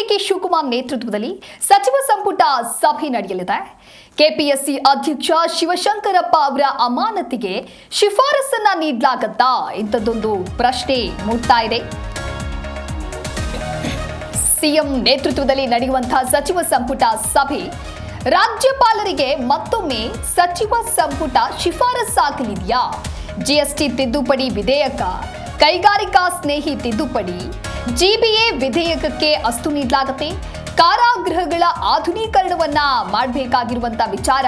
DK Shivakumar ನೇತೃತ್ವದಲ್ಲಿ ಸಚಿವ ಸಂಪುಟ ಸಭೆ ನಡೆಯಲಿದೆ. ಕೆಪಿಎಸ್ಸಿ ಅಧ್ಯಕ್ಷ ಶಿವಶಂಕರಪ್ಪ ಅವರ ಅಮಾನತಿಗೆ ಶಿಫಾರಸನ್ನ ನೀಡಲಾಗತ್ತಾ ಇಂಥದ್ದೊಂದು ಪ್ರಶ್ನೆ ಮೂಡ್ತಾ ಇದೆ. ಸಿಎಂ ನೇತೃತ್ವದಲ್ಲಿ ನಡೆಯುವಂತಹ ಸಚಿವ ಸಂಪುಟ ಸಭೆ ರಾಜ್ಯಪಾಲರಿಗೆ ಮತ್ತೊಮ್ಮೆ ಸಚಿವ ಸಂಪುಟ ಶಿಫಾರಸಾಗಲಿದೆಯಾ? ಜಿಎಸ್ಟಿ ತಿದ್ದುಪಡಿ ವಿಧೇಯಕ, ಕೈಗಾರಿಕಾ ಸ್ನೇಹಿ ತಿದ್ದುಪಡಿ, ಜಿಬಿಎ ವಿಧೇಯಕಕ್ಕೆ ಅಸ್ತು ನೀಡಲಾಗುತ್ತೆ. ಕಾರಾಗೃಹಗಳ ಆಧುನೀಕರಣವನ್ನ ಮಾಡಬೇಕಾಗಿರುವಂತಹ ವಿಚಾರ,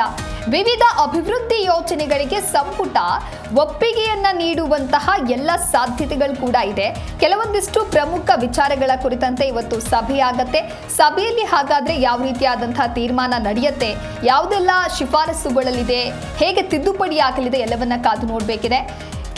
ವಿವಿಧ ಅಭಿವೃದ್ಧಿ ಯೋಜನೆಗಳಿಗೆ ಸಂಪುಟ ಒಪ್ಪಿಗೆಯನ್ನ ನೀಡುವಂತಹ ಎಲ್ಲ ಸಾಧ್ಯತೆಗಳು ಕೂಡ ಇದೆ. ಕೆಲವೊಂದಿಷ್ಟು ಪ್ರಮುಖ ವಿಚಾರಗಳ ಕುರಿತಂತೆ ಇವತ್ತು ಸಭೆಯಾಗತ್ತೆ. ಸಭೆಯಲ್ಲಿ ಹಾಗಾದ್ರೆ ಯಾವ ರೀತಿಯಾದಂತಹ ತೀರ್ಮಾನ ನಡೆಯುತ್ತೆ, ಯಾವುದೆಲ್ಲ ಶಿಫಾರಸುಗಳಲ್ಲಿದೆ, ಹೇಗೆ ತಿದ್ದುಪಡಿ ಆಗಲಿದೆ, ಎಲ್ಲವನ್ನ ಕಾದು ನೋಡಬೇಕಿದೆ.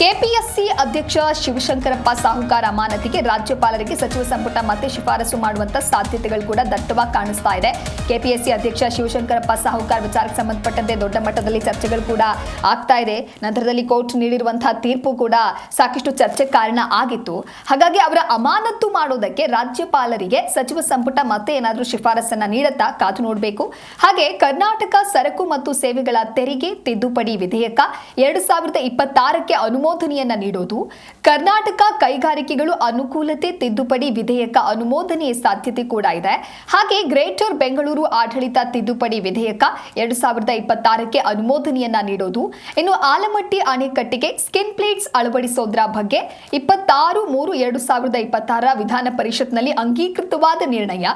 ಕೆಪಿಎಸ್ಸಿ ಅಧ್ಯಕ್ಷ ಶಿವಶಂಕರಪ್ಪ ಸಾಹುಕಾರ ಅಮಾನತಿಗೆ ರಾಜ್ಯಪಾಲರಿಗೆ ಸಚಿವ ಸಂಪುಟ ಮತ್ತೆ ಶಿಫಾರಸು ಮಾಡುವಂತ ಸಾಧ್ಯತೆಗಳು ಕೂಡ ದಟ್ಟವಾಗಿ ಕಾಣಿಸ್ತಾ ಇದೆ. ಕೆಪಿಎಸ್ಸಿ ಅಧ್ಯಕ್ಷ ಶಿವಶಂಕರಪ್ಪ ಸಾಹುಕಾರ ವಿಚಾರಕ್ಕೆ ಸಂಬಂಧಪಟ್ಟಂತೆ ದೊಡ್ಡ ಮಟ್ಟದಲ್ಲಿ ಚರ್ಚೆಗಳು ಕೂಡ ಆಗ್ತಾ ಇದೆ. ನಂತರದಲ್ಲಿ ಕೋರ್ಟ್ ನೀಡಿರುವಂತಹ ತೀರ್ಪು ಕೂಡ ಸಾಕಷ್ಟು ಚರ್ಚೆ ಕಾರಣ ಆಗಿತ್ತು. ಹಾಗಾಗಿ ಅವರ ಅಮಾನತು ಮಾಡೋದಕ್ಕೆ ರಾಜ್ಯಪಾಲರಿಗೆ ಸಚಿವ ಸಂಪುಟ ಮತ್ತೆ ಏನಾದರೂ ಶಿಫಾರಸನ್ನ ನೀಡುತ್ತಾ ಕಾದು ನೋಡಬೇಕು. ಹಾಗೆ ಕರ್ನಾಟಕ ಸರಕು ಮತ್ತು ಸೇವೆಗಳ ತೆರಿಗೆ ತಿದ್ದುಪಡಿ ವಿಧೇಯಕ 2026ಕ್ಕೆ ಅನುಮೋದನೆಯನ್ನ ನೀಡೋದು, ಕರ್ನಾಟಕ ಕೈಗಾರಿಕೆಗಳು ಅನುಕೂಲತೆ ತಿದ್ದುಪಡಿ ವಿಧೇಯಕ ಅನುಮೋದನೆಯ ಸಾಧ್ಯತೆ ಕೂಡ ಇದೆ. ಹಾಗೆ ಗ್ರೇಟರ್ ಬೆಂಗಳೂರು ಆಡಳಿತ ತಿದ್ದುಪಡಿ ವಿಧೇಯಕ 2026ಕ್ಕೆ ಅನುಮೋದನೆಯನ್ನ ನೀಡೋದು. ಇನ್ನು ಆಲಮಟ್ಟಿ ಅಣೆಕಟ್ಟಿಗೆ ಸ್ಕಿನ್ ಪ್ಲೇಟ್ಸ್ ಅಳವಡಿಸೋದ್ರ ಬಗ್ಗೆ 26/3/2026 ವಿಧಾನ ಪರಿಷತ್ನಲ್ಲಿ ಅಂಗೀಕೃತವಾದ ನಿರ್ಣಯ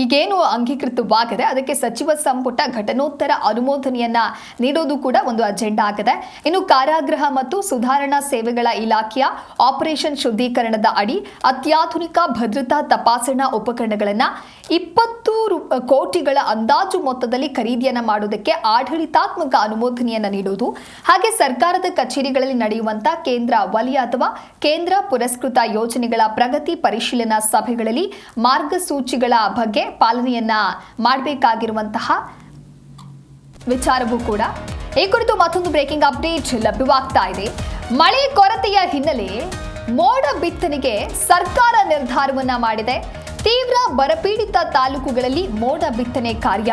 ಈಗೇನು ಅಂಗೀಕೃತವಾಗಿದೆ ಅದಕ್ಕೆ ಸಚಿವ ಸಂಪುಟ ಘಟನೋತ್ತರ ಅನುಮೋದನೆಯನ್ನ ನೀಡೋದು ಕೂಡ ಒಂದು ಅಜೆಂಡಾ ಆಗಿದೆ. ಇನ್ನು ಕಾರಾಗೃಹ ಮತ್ತು ಸುಧಾರಣಾ ಸೇವೆಗಳ ಇಲಾಖೆಯ ಆಪರೇಷನ್ ಶುದ್ಧೀಕರಣದ ಅಡಿ ಅತ್ಯಾಧುನಿಕ ಭದ್ರತಾ ತಪಾಸಣಾ ಉಪಕರಣಗಳನ್ನು 20 ಕೋಟಿಗಳ ಅಂದಾಜು ಮೊತ್ತದಲ್ಲಿ ಖರೀದಿಯನ್ನ ಮಾಡೋದಕ್ಕೆ ಆಡಳಿತಾತ್ಮಕ ಅನುಮೋದನೆಯನ್ನ ನೀಡುವುದು. ಹಾಗೆ ಸರ್ಕಾರದ ಕಚೇರಿಗಳಲ್ಲಿ ನಡೆಯುವಂತಹ ಕೇಂದ್ರ ವಲಯ ಅಥವಾ ಕೇಂದ್ರ ಪುರಸ್ಕೃತ ಯೋಜನೆಗಳ ಪ್ರಗತಿ ಪರಿಶೀಲನಾ ಸಭೆಗಳಲ್ಲಿ ಮಾರ್ಗಸೂಚಿಗಳ ಬಗ್ಗೆ ಪಾಲನೆಯನ್ನ ಮಾಡಬೇಕಾಗಿರುವಂತಹ ವಿಚಾರವೂ ಕೂಡ. ಈ ಕುರಿತು ಮತ್ತೊಂದು ಬ್ರೇಕಿಂಗ್ ಅಪ್ಡೇಟ್ ಲಭ್ಯವಾಗ್ತಾ ಇದೆ. ಮಳೆ ಕೊರತೆಯ ಹಿನ್ನೆಲೆ ಮೋಡ ಬಿತ್ತನೆಗೆ ಸರ್ಕಾರ ನಿರ್ಧಾರವನ್ನ ಮಾಡಿದೆ. ತೀವ್ರ ಬರಪೀಡಿತ ತಾಲೂಕುಗಳಲ್ಲಿ ಮೋಡ ಬಿತ್ತನೆ ಕಾರ್ಯ.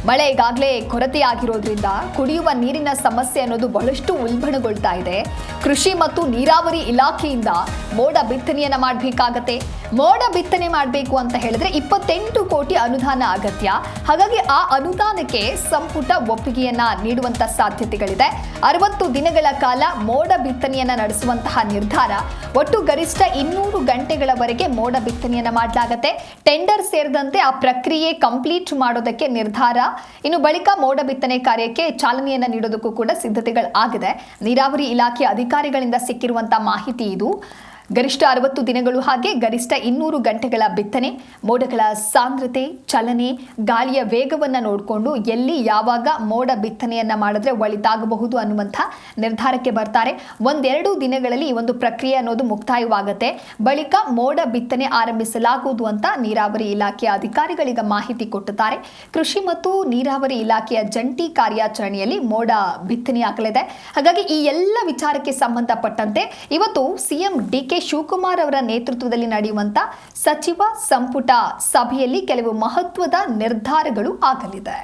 ಮಳೆ ಈಗಾಗಲೇ ಕೊರತೆಯಾಗಿರೋದ್ರಿಂದ ಕುಡಿಯುವ ನೀರಿನ ಸಮಸ್ಯೆ ಅನ್ನೋದು ಬಹಳಷ್ಟು ಉಲ್ಬಣಗೊಳ್ತಾ ಇದೆ. ಕೃಷಿ ಮತ್ತು ನೀರಾವರಿ ಇಲಾಖೆಯಿಂದ ಮೋಡ ಬಿತ್ತನೆಯನ್ನ ಮಾಡಬೇಕಾಗತ್ತೆ. ಮೋಡ ಬಿತ್ತನೆ ಮಾಡಬೇಕು ಅಂತ ಹೇಳಿದ್ರೆ 28 ಕೋಟಿ ಅನುದಾನ ಅಗತ್ಯ. ಹಾಗಾಗಿ ಆ ಅನುದಾನಕ್ಕೆ ಸಂಪುಟ ಒಪ್ಪಿಗೆಯನ್ನ ನೀಡುವಂತ ಸಾಧ್ಯತೆಗಳಿದೆ. 60 ದಿನಗಳ ಕಾಲ ಮೋಡ ಬಿತ್ತನೆಯನ್ನ ನಡೆಸುವಂತಹ ನಿರ್ಧಾರ. ಒಟ್ಟು ಗರಿಷ್ಠ 200 ಗಂಟೆಗಳವರೆಗೆ ಮೋಡ ಬಿತ್ತನೆಯನ್ನ ಮಾಡಲಾಗುತ್ತೆ. ಟೆಂಡರ್ ಸೇರಿದಂತೆ ಆ ಪ್ರಕ್ರಿಯೆ ಕಂಪ್ಲೀಟ್ ಮಾಡೋದಕ್ಕೆ ನಿರ್ಧಾರ. ಇನ್ನು ಬಳಿಕ ಮೋಡ ಬಿತ್ತನೆ ಕಾರ್ಯಕ್ಕೆ ಚಾಲನೆಯನ್ನ ನೀಡೋದಕ್ಕೂ ಕೂಡ ಸಿದ್ಧತೆಗಳು ಆಗಿದೆ. ನೀರಾವರಿ ಇಲಾಖೆ ಅಧಿಕಾರಿಗಳಿಂದ ಸಿಕ್ಕಿರುವಂತಹ ಮಾಹಿತಿ ಇದು. ಗರಿಷ್ಠ 60 ದಿನಗಳು ಹಾಗೆ ಗರಿಷ್ಠ 200 ಗಂಟೆಗಳ ಬಿತ್ತನೆ. ಮೋಡಗಳ ಸಾಂದ್ರತೆ, ಚಲನೆ, ಗಾಳಿಯ ವೇಗವನ್ನು ನೋಡಿಕೊಂಡು ಎಲ್ಲಿ ಯಾವಾಗ ಮೋಡ ಬಿತ್ತನೆಯನ್ನ ಮಾಡಿದ್ರೆ ಒಳಿತಾಗಬಹುದು ಅನ್ನುವಂಥ ನಿರ್ಧಾರಕ್ಕೆ ಬರ್ತಾರೆ. 1-2 ದಿನಗಳಲ್ಲಿ ಈ ಒಂದು ಪ್ರಕ್ರಿಯೆ ಅನ್ನೋದು ಮುಕ್ತಾಯವಾಗುತ್ತೆ. ಬಳಿಕ ಮೋಡ ಬಿತ್ತನೆ ಆರಂಭಿಸಲಾಗುವುದು ಅಂತ ನೀರಾವರಿ ಇಲಾಖೆಯ ಅಧಿಕಾರಿಗಳಿಗೆ ಮಾಹಿತಿ ಕೊಟ್ಟಿದ್ದಾರೆ. ಕೃಷಿ ಮತ್ತು ನೀರಾವರಿ ಇಲಾಖೆಯ ಜಂಟಿ ಕಾರ್ಯಾಚರಣೆಯಲ್ಲಿ ಮೋಡ ಬಿತ್ತನೆಯಾಗಲಿದೆ. ಹಾಗಾಗಿ ಈ ಎಲ್ಲ ವಿಚಾರಕ್ಕೆ ಸಂಬಂಧಪಟ್ಟಂತೆ ಇವತ್ತು ಸಿಎಂ ಡಿಕೆ ಶಿವಕುಮಾರ್ ಅವರ ನೇತೃತ್ವದಲ್ಲಿ ನಡೆಯುವಂತ ಸಚಿವ ಸಂಪುಟ ಸಭೆಯಲ್ಲಿ ಕೆಲವು ಮಹತ್ವದ ನಿರ್ಧಾರಗಳು ಆಗಲಿದೆ.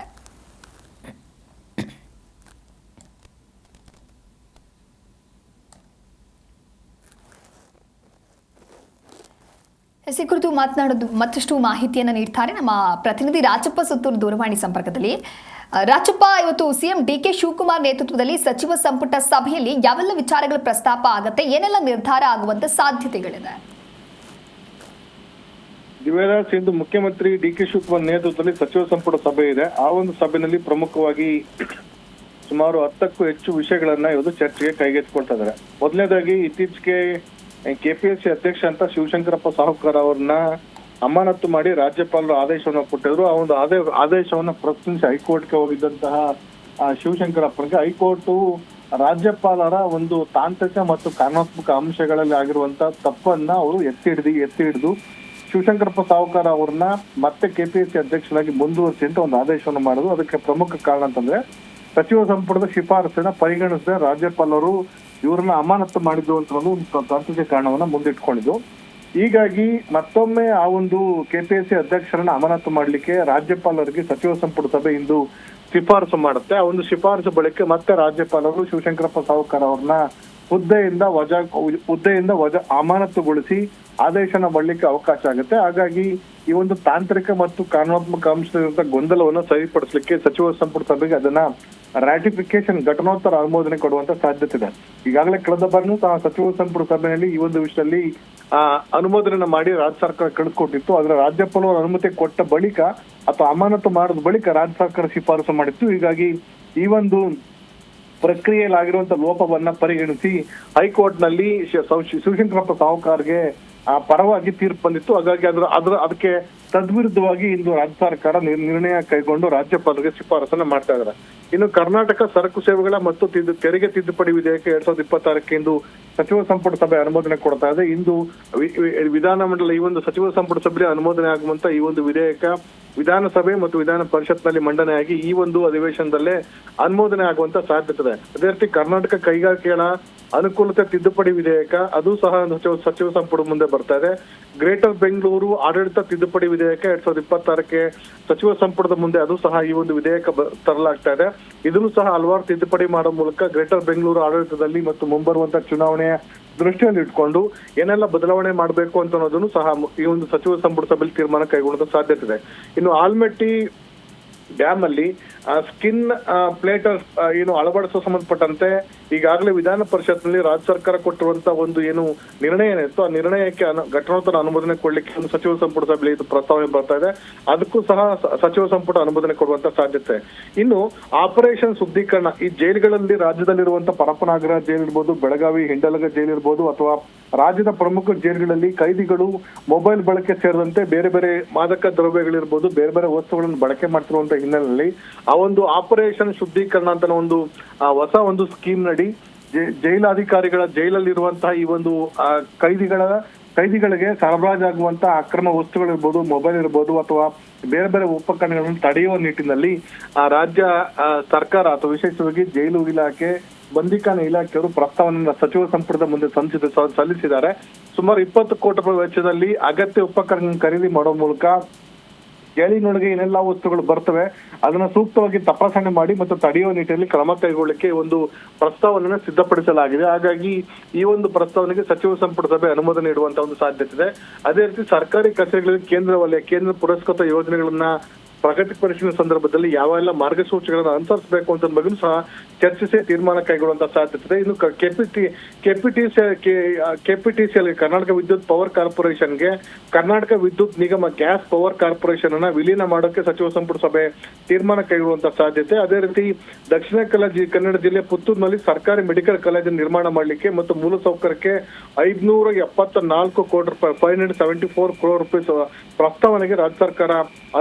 ಈ ಕುರಿತು ಮಾತನಾಡೋದು ಮತ್ತಷ್ಟು ಮಾಹಿತಿಯನ್ನು ನೀಡ್ತಾರೆ ನಮ್ಮ ಪ್ರತಿನಿಧಿ ರಾಜಪ್ಪ ಸುತ್ತೂರು ದೂರವಾಣಿ ಸಂಪರ್ಕದಲ್ಲಿ. ರಾಜಪ್ಪ, ಇವತ್ತು ಸಿಎಂ ಡಿಕೆ ಶಿವಕುಮಾರ್ ನೇತೃತ್ವದಲ್ಲಿ ಸಚಿವ ಸಂಪುಟ ಸಭೆಯಲ್ಲಿ ಯಾವೆಲ್ಲ ವಿಚಾರಗಳ ಪ್ರಸ್ತಾಪ ಆಗುತ್ತೆ, ಏನೆಲ್ಲ ನಿರ್ಧಾರ ಆಗುವಂತ ಸಾಧ್ಯತೆಗಳಿದೆ? ದಿವ್ಯರಾಜ್, ಇಂದು ಮುಖ್ಯಮಂತ್ರಿ ಡಿಕೆ ಶಿವಕುಮಾರ್ ನೇತೃತ್ವದಲ್ಲಿ ಸಚಿವ ಸಂಪುಟ ಸಭೆ ಇದೆ. ಆ ಒಂದು ಸಭೆಯಲ್ಲಿ ಪ್ರಮುಖವಾಗಿ ಸುಮಾರು 10ಕ್ಕೂ ಹೆಚ್ಚು ವಿಷಯಗಳನ್ನ ಇವತ್ತು ಚರ್ಚೆಗೆ ಕೈಗೆತ್ತಿಕೊಳ್ತಾ ಇದ್ದಾರೆ. ಮೊದಲನೇದಾಗಿ ಇತ್ತೀಚೆಗೆ ಕೆಪಿಎಸ್ಸಿ ಅಧ್ಯಕ್ಷ ಅಂತ ಶಿವಶಂಕರಪ್ಪ ಸಾಹುಕಾರ ಅವ್ರನ್ನ ಅಮಾನತು ಮಾಡಿ ರಾಜ್ಯಪಾಲರು ಆದೇಶವನ್ನು ಕೊಟ್ಟಿದ್ರು. ಆ ಒಂದು ಆದೇಶವನ್ನು ಪ್ರಶ್ನಿಸಿ ಹೈಕೋರ್ಟ್ಗೆ ಹೋಗಿದ್ದಂತಹ ಶಿವಶಂಕರಪ್ಪನಿಗೆ ಹೈಕೋರ್ಟ್ ರಾಜ್ಯಪಾಲರ ಒಂದು ತಾಂತ್ರಿಕ ಮತ್ತು ಕಾನೂನಾತ್ಮಕ ಅಂಶಗಳಲ್ಲಿ ಆಗಿರುವಂತಹ ತಪ್ಪನ್ನ ಅವರು ಎತ್ತಿ ಹಿಡಿದು ಶಿವಶಂಕರಪ್ಪ ಸಾಹುಕಾರ ಅವ್ರನ್ನ ಮತ್ತೆ ಕೆಪಿಎಸ್ಸಿ ಅಧ್ಯಕ್ಷರಾಗಿ ಮುಂದುವರಿಸಿ ಅಂತ ಒಂದು ಆದೇಶವನ್ನು ಮಾಡೋದು. ಅದಕ್ಕೆ ಪ್ರಮುಖ ಕಾರಣ ಅಂತಂದ್ರೆ ಸಚಿವ ಸಂಪುಟದ ಶಿಫಾರಸನ್ನ ಪರಿಗಣಿಸದೆ ರಾಜ್ಯಪಾಲರು ಇವ್ರನ್ನ ಅಮಾನತು ಮಾಡಿದ್ದು ಅಂತ ಒಂದು ತಾಂತ್ರಿಕ ಕಾರಣವನ್ನ ಮುಂದಿಟ್ಕೊಂಡಿದ್ದು. ಹೀಗಾಗಿ ಮತ್ತೊಮ್ಮೆ ಆ ಒಂದು ಕೆಪಿಎಸ್ಸಿ ಅಧ್ಯಕ್ಷರನ್ನ ಅಮಾನತು ಮಾಡ್ಲಿಕ್ಕೆ ರಾಜ್ಯಪಾಲರಿಗೆ ಸಚಿವ ಸಂಪುಟ ಸಭೆ ಇಂದು ಶಿಫಾರಸು ಮಾಡುತ್ತೆ. ಆ ಒಂದು ಶಿಫಾರಸು ಬಳಿಕ ಮತ್ತೆ ರಾಜ್ಯಪಾಲರು ಶಿವಶಂಕರಪ್ಪ ಸಾಹುಕಾರ ಅವ್ರನ್ನ ಹುದ್ದೆಯಿಂದ ಅಮಾನತುಗೊಳಿಸಿ ಆದೇಶನ ಮಾಡಲಿಕ್ಕೆ ಅವಕಾಶ ಆಗುತ್ತೆ. ಹಾಗಾಗಿ ಈ ಒಂದು ತಾಂತ್ರಿಕ ಮತ್ತು ಕಾನೂನಾತ್ಮಕ ಅಂಶದ ಗೊಂದಲವನ್ನು ಸರಿಪಡಿಸಲಿಕ್ಕೆ ಸಚಿವ ಸಂಪುಟ ಸಭೆಗೆ ಅದನ್ನ ರಾಟಿಫಿಕೇಶನ್ ಘಟನೋತ್ತರ ಅನುಮೋದನೆ ಕೊಡುವಂತ ಸಾಧ್ಯತೆ ಇದೆ. ಈಗಾಗಲೇ ಕಳೆದ ಬಾರಿನೂ ಸಹ ಸಚಿವ ಸಂಪುಟ ಸಭೆಯಲ್ಲಿ ಈ ಒಂದು ವಿಷಯದಲ್ಲಿ ಅನುಮೋದನೆ ಮಾಡಿ ರಾಜ್ಯ ಸರ್ಕಾರ ಕಳೆದುಕೊಟ್ಟಿತ್ತು. ಆದ್ರೆ ರಾಜ್ಯಪಾಲರು ಅನುಮತಿ ಕೊಟ್ಟ ಬಳಿಕ ಅಥವಾ ಅಮಾನತು ಮಾಡಿದ ಬಳಿಕ ರಾಜ್ಯ ಸರ್ಕಾರ ಶಿಫಾರಸು ಮಾಡಿತ್ತು. ಹೀಗಾಗಿ ಈ ಒಂದು ಪ್ರಕ್ರಿಯೆಯಲ್ಲಿ ಆಗಿರುವಂತಹ ಲೋಪವನ್ನ ಪರಿಗಣಿಸಿ ಹೈಕೋರ್ಟ್ ನಲ್ಲಿ ಶಿವಶಂಕರಪ್ಪ ಸಾಹುಕಾರ್ಗೆ ಪರವಾಗಿ ತೀರ್ಪು ಬಂದಿತ್ತು. ಹಾಗಾಗಿ ಅದಕ್ಕೆ ತದ್ವಿರುದ್ಧವಾಗಿ ಇಂದು ರಾಜ್ಯ ಸರ್ಕಾರ ನಿರ್ಣಯ ಕೈಗೊಂಡು ರಾಜ್ಯಪಾಲರಿಗೆ ಶಿಫಾರಸನ್ನ ಮಾಡ್ತಾ ಇದ್ದಾರೆ. ಇನ್ನು ಕರ್ನಾಟಕ ಸರಕು ಸೇವೆಗಳ ಮತ್ತು ತೆರಿಗೆ ತಿದ್ದುಪಡಿ ವಿಧೇಯಕ 2026 ಇಂದು ಸಚಿವ ಸಂಪುಟ ಸಭೆ ಅನುಮೋದನೆ ಕೊಡ್ತಾ ಇದೆ. ಇಂದು ವಿಧಾನಮಂಡಲ ಈ ಒಂದು ಸಚಿವ ಸಂಪುಟ ಸಭೆಯಲ್ಲಿ ಅನುಮೋದನೆ ಆಗುವಂತ ಈ ಒಂದು ವಿಧೇಯಕ ವಿಧಾನಸಭೆ ಮತ್ತು ವಿಧಾನ ಪರಿಷತ್ನಲ್ಲಿ ಮಂಡನೆಯಾಗಿ ಈ ಒಂದು ಅಧಿವೇಶನದಲ್ಲೇ ಅನುಮೋದನೆ ಆಗುವಂತ ಸಾಧ್ಯತೆ ಇದೆ. ಅದೇ ರೀತಿ ಕರ್ನಾಟಕ ಕೈಗಾರಿಕೆಗಳ ಅನುಕೂಲತೆ ತಿದ್ದುಪಡಿ ವಿಧೇಯಕ ಅದು ಸಹ ಸಚಿವ ಸಂಪುಟ ಮುಂದೆ ಬರ್ತಾ ಇದೆ. ಗ್ರೇಟರ್ ಬೆಂಗಳೂರು ಆಡಳಿತ ತಿದ್ದುಪಡಿ ವಿಧೇಯಕ 2026 ಸಚಿವ ಸಂಪುಟದ ಮುಂದೆ ಅದು ಸಹ ಈ ಒಂದು ವಿಧೇಯಕ ತರಲಾಗ್ತಾ ಇದೆ. ಇದನ್ನು ಸಹ ಹಲವಾರು ತಿದ್ದುಪಡಿ ಮಾಡುವ ಮೂಲಕ ಗ್ರೇಟರ್ ಬೆಂಗಳೂರು ಆಡಳಿತದಲ್ಲಿ ಮತ್ತು ಮುಂಬರುವಂತಹ ಚುನಾವಣೆಯ ದೃಷ್ಟಿಯಲ್ಲಿ ಇಟ್ಕೊಂಡು ಏನೆಲ್ಲ ಬದಲಾವಣೆ ಮಾಡಬೇಕು ಅಂತ ಅನ್ನೋದನ್ನು ಸಹ ಈ ಒಂದು ಸಚಿವ ಸಂಪುಟ ಸಭೆಯಲ್ಲಿ ತೀರ್ಮಾನ ಕೈಗೊಳ್ಳುವ ಸಾಧ್ಯತೆ ಇದೆ. ಇನ್ನು ಆಲ್ಮೆಟ್ಟಿ ಡ್ಯಾಮ್ ಅಲ್ಲಿ ಸ್ಕಿನ್ ಪ್ಲೇಟರ್ ಏನು ಅಳವಡಿಸುವ ಸಂಬಂಧಪಟ್ಟಂತೆ ಈಗಾಗಲೇ ವಿಧಾನ ಪರಿಷತ್ನಲ್ಲಿ ರಾಜ್ಯ ಸರ್ಕಾರ ಕೊಟ್ಟಿರುವಂತಹ ಒಂದು ಏನು ನಿರ್ಣಯ ಏನಿತ್ತು ಆ ನಿರ್ಣಯಕ್ಕೆ ಘಟನೋತ್ತರ ಅನುಮೋದನೆ ಕೊಡ್ಲಿಕ್ಕೆ ಒಂದು ಸಚಿವ ಸಂಪುಟ ಸಭೆಯಲ್ಲಿ ಇದು ಪ್ರಸ್ತಾವನೆ ಬರ್ತಾ ಇದೆ. ಅದಕ್ಕೂ ಸಹ ಸಚಿವ ಸಂಪುಟ ಅನುಮೋದನೆ ಕೊಡುವಂತ ಸಾಧ್ಯತೆ. ಇನ್ನು ಆಪರೇಷನ್ ಶುದ್ಧೀಕರಣ ಈ ಜೈಲುಗಳಲ್ಲಿ ರಾಜ್ಯದಲ್ಲಿರುವಂತಹ ಪರಪ್ಪನಾಗರ ಜೈಲ್ ಇರ್ಬೋದು, ಬೆಳಗಾವಿ ಹಿಂಡಲಗ ಜೈಲ್ ಇರ್ಬೋದು ಅಥವಾ ರಾಜ್ಯದ ಪ್ರಮುಖ ಜೈಲುಗಳಲ್ಲಿ ಕೈದಿಗಳು ಮೊಬೈಲ್ ಬಳಕೆ ಸೇರಿದಂತೆ ಬೇರೆ ಬೇರೆ ಮಾದಕ ದ್ರವ್ಯಗಳಿರ್ಬೋದು, ಬೇರೆ ಬೇರೆ ವಸ್ತುಗಳನ್ನು ಬಳಕೆ ಮಾಡ್ತಿರುವಂತ ಹಿನ್ನೆಲೆಯಲ್ಲಿ ಆ ಒಂದು ಆಪರೇಷನ್ ಶುದ್ಧೀಕರಣ ಅಂತ ಒಂದು ಹೊಸ ಒಂದು ಸ್ಕೀಮ್ ನಡಿ ಜೈಲಾಧಿಕಾರಿಗಳ ಜೈಲಲ್ಲಿರುವಂತಹ ಈ ಒಂದು ಕೈದಿಗಳಿಗೆ ಸರಬರಾಜಾಗುವಂತಹ ಅಕ್ರಮ ವಸ್ತುಗಳಿರ್ಬೋದು, ಮೊಬೈಲ್ ಇರ್ಬೋದು ಅಥವಾ ಬೇರೆ ಬೇರೆ ಉಪಕರಣಗಳನ್ನು ತಡೆಯುವ ನಿಟ್ಟಿನಲ್ಲಿ ರಾಜ್ಯ ಸರ್ಕಾರ ಅಥವಾ ವಿಶೇಷವಾಗಿ ಜೈಲು ಇಲಾಖೆ ಬಂದಿಖಾನೆ ಇಲಾಖೆಯವರು ಪ್ರಸ್ತಾವನೆಯನ್ನು ಸಚಿವ ಸಂಪುಟದ ಮುಂದೆ ಸಲ್ಲಿಸಿದ್ದಾರೆ. ಸುಮಾರು 20 ಕೋಟಿ ರೂಪಾಯಿ ವೆಚ್ಚದಲ್ಲಿ ಅಗತ್ಯ ಉಪಕರಣ ಖರೀದಿ ಮಾಡುವ ಮೂಲಕ ಜೈಲಿನೊಳಗೆ ಏನೆಲ್ಲಾ ವಸ್ತುಗಳು ಬರ್ತವೆ ಅದನ್ನ ಸೂಕ್ತವಾಗಿ ತಪಾಸಣೆ ಮಾಡಿ ಮತ್ತು ತಡೆಯುವ ನಿಟ್ಟಿನಲ್ಲಿ ಕ್ರಮ ಕೈಗೊಳ್ಳಲಿಕ್ಕೆ ಒಂದು ಪ್ರಸ್ತಾವನೆಯನ್ನು ಸಿದ್ಧಪಡಿಸಲಾಗಿದೆ. ಹಾಗಾಗಿ ಈ ಒಂದು ಪ್ರಸ್ತಾವನೆಗೆ ಸಚಿವ ಸಂಪುಟ ಸಭೆ ಅನುಮೋದನೆ ನೀಡುವಂತ ಒಂದು ಸಾಧ್ಯತೆ ಇದೆ. ಅದೇ ರೀತಿ ಸರ್ಕಾರಿ ಕಚೇರಿಗಳಿಗೆ ಕೇಂದ್ರ ಪುರಸ್ಕೃತ ಯೋಜನೆಗಳನ್ನ ಪ್ರಗತಿ ಪರಿಶೀಲನೆ ಸಂದರ್ಭದಲ್ಲಿ ಯಾವೆಲ್ಲ ಮಾರ್ಗಸೂಚಿಗಳನ್ನು ಅನುಸರಿಸಬೇಕು ಅಂತ ಬಗ್ಗೆ ಸಹ ಚರ್ಚಿಸಿ ತೀರ್ಮಾನ ಕೈಗೊಳ್ಳುವಂತ ಸಾಧ್ಯತೆ ಇದೆ. ಇನ್ನು ಕೆಪಿಟಿಸಿಎಲ್ ಕರ್ನಾಟಕ ವಿದ್ಯುತ್ ಪವರ್ ಕಾರ್ಪೊರೇಷನ್ಗೆ ಕರ್ನಾಟಕ ವಿದ್ಯುತ್ ನಿಗಮ ಗ್ಯಾಸ್ ಪವರ್ ಕಾರ್ಪೊರೇಷನ್ ಅನ್ನ ವಿಲೀನ ಮಾಡೋಕೆ ಸಚಿವ ಸಂಪುಟ ಸಭೆ ತೀರ್ಮಾನ ಕೈಗೊಳ್ಳುವಂತ ಸಾಧ್ಯತೆ. ಅದೇ ರೀತಿ ದಕ್ಷಿಣ ಕನ್ನಡ ಜಿಲ್ಲೆ ಪುತ್ತೂರಿನಲ್ಲಿ ಸರ್ಕಾರಿ ಮೆಡಿಕಲ್ ಕಾಲೇಜ್ ನಿರ್ಮಾಣ ಮಾಡಲಿಕ್ಕೆ ಮತ್ತು ಮೂಲಸೌಕರ್ಯಕ್ಕೆ 574 ಕೋಟಿ ರೂಪಾಯಿ 574 crore rupees ಪ್ರಸ್ತಾವನೆಗೆ ರಾಜ್ಯ ಸರ್ಕಾರ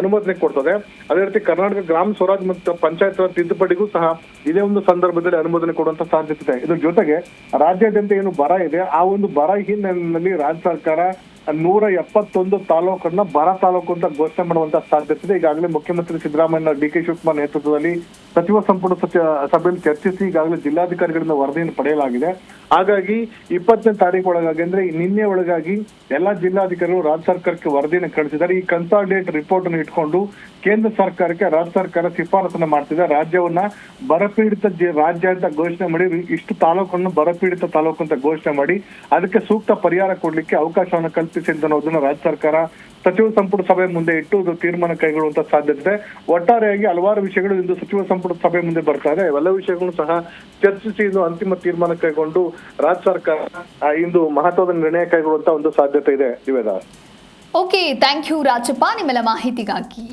ಅನುಮೋದನೆ ಕೊಡ್ತದೆ. ಅದೇ ರೀತಿ ಕರ್ನಾಟಕ ಗ್ರಾಮ ಸ್ವರಾಜ್ ಮತ್ತು ಪಂಚಾಯತ್ ರಾಜ್ ತಿದ್ದುಪಡಿಗೂ ಸಹ ಇದೇ ಒಂದು ಸಂದರ್ಭದಲ್ಲಿ ಅನುಮೋದನೆ ಕೊಡುವಂತ ಸಾಧ್ಯತೆ ಇದೆ. ಇದ್ರ ಜೊತೆಗೆ ರಾಜ್ಯಾದ್ಯಂತ ಏನು ಬರ ಇದೆ ಆ ಒಂದು ಬರ ಹಿನ್ನೆಲೆಯಲ್ಲಿ ರಾಜ್ಯ ಸರ್ಕಾರ 171 ತಾಲೂಕನ್ನ ಬರ ತಾಲೂಕು ಅಂತ ಘೋಷಣೆ ಮಾಡುವಂತ ಸಾಧ್ಯತೆ ಇದೆ. ಈಗಾಗಲೇ ಮುಖ್ಯಮಂತ್ರಿ ಸಿದ್ದರಾಮಯ್ಯ ಡಿ ಕೆ ಶಿವಕುಮಾರ್ ನೇತೃತ್ವದಲ್ಲಿ ಸಚಿವ ಸಂಪುಟ ಸಭೆಯಲ್ಲಿ ಚರ್ಚಿಸಿ ಈಗಾಗಲೇ ಜಿಲ್ಲಾಧಿಕಾರಿಗಳಿಂದ ವರದಿಯನ್ನು ಪಡೆಯಲಾಗಿದೆ. ಹಾಗಾಗಿ 20ನೇ ತಾರೀಕು ಒಳಗಾಗಿ ಅಂದ್ರೆ ನಿನ್ನೆ ಒಳಗಾಗಿ ಎಲ್ಲಾ ಜಿಲ್ಲಾಧಿಕಾರಿಗಳು ರಾಜ್ಯ ಸರ್ಕಾರಕ್ಕೆ ವರದಿಯನ್ನು ಕಳಿಸಿದ್ದಾರೆ. ಈ ಕನ್ಸಾಲಿಡೇಟ್ ರಿಪೋರ್ಟ್ ಅನ್ನು ಇಟ್ಕೊಂಡು ಕೇಂದ್ರ ಸರ್ಕಾರಕ್ಕೆ ರಾಜ್ಯ ಸರ್ಕಾರ ಶಿಫಾರಸನ್ನ ಮಾಡ್ತಿದೆ. ರಾಜ್ಯವನ್ನ ಬರಪೀಡಿತ ರಾಜ್ಯ ಅಂತ ಘೋಷಣೆ ಮಾಡಿ ಇಷ್ಟು ತಾಲೂಕನ್ನು ಬರಪೀಡಿತ ತಾಲೂಕು ಅಂತ ಘೋಷಣೆ ಮಾಡಿ ಅದಕ್ಕೆ ಸೂಕ್ತ ಪರಿಹಾರ ಕೊಡ್ಲಿಕ್ಕೆ ಅವಕಾಶವನ್ನು ಕಲ್ಪಿಸಿ ಅಂತ ಅನ್ನೋದನ್ನ ರಾಜ್ಯ ಸರ್ಕಾರ ಸಚಿವ ಸಂಪುಟ ಸಭೆ ಮುಂದೆ ಇಟ್ಟು ತೀರ್ಮಾನ ಕೈಗೊಳ್ಳುವಂತ ಸಾಧ್ಯತೆ ಇದೆ. ಒಟ್ಟಾರೆಯಾಗಿ ಹಲವಾರು ವಿಷಯಗಳು ಇಂದು ಸಚಿವ ಸಂಪುಟ ಸಭೆ ಮುಂದೆ ಬರ್ತಾ ಇದೆ. ಇವೆಲ್ಲ ವಿಷಯಗಳನ್ನು ಸಹ ಚರ್ಚಿಸಿ ಇಂದು ಅಂತಿಮ ತೀರ್ಮಾನ ಕೈಗೊಂಡು ರಾಜ್ಯ ಸರ್ಕಾರ ಇಂದು ಮಹತ್ವದ ನಿರ್ಣಯ ಕೈಗೊಳ್ಳುವಂತ ಒಂದು ಸಾಧ್ಯತೆ ಇದೆ. Niveda. Okay, thank you Rajappa ನಿಮ್ಮೆಲ್ಲ ಮಾಹಿತಿಗಾಗಿ.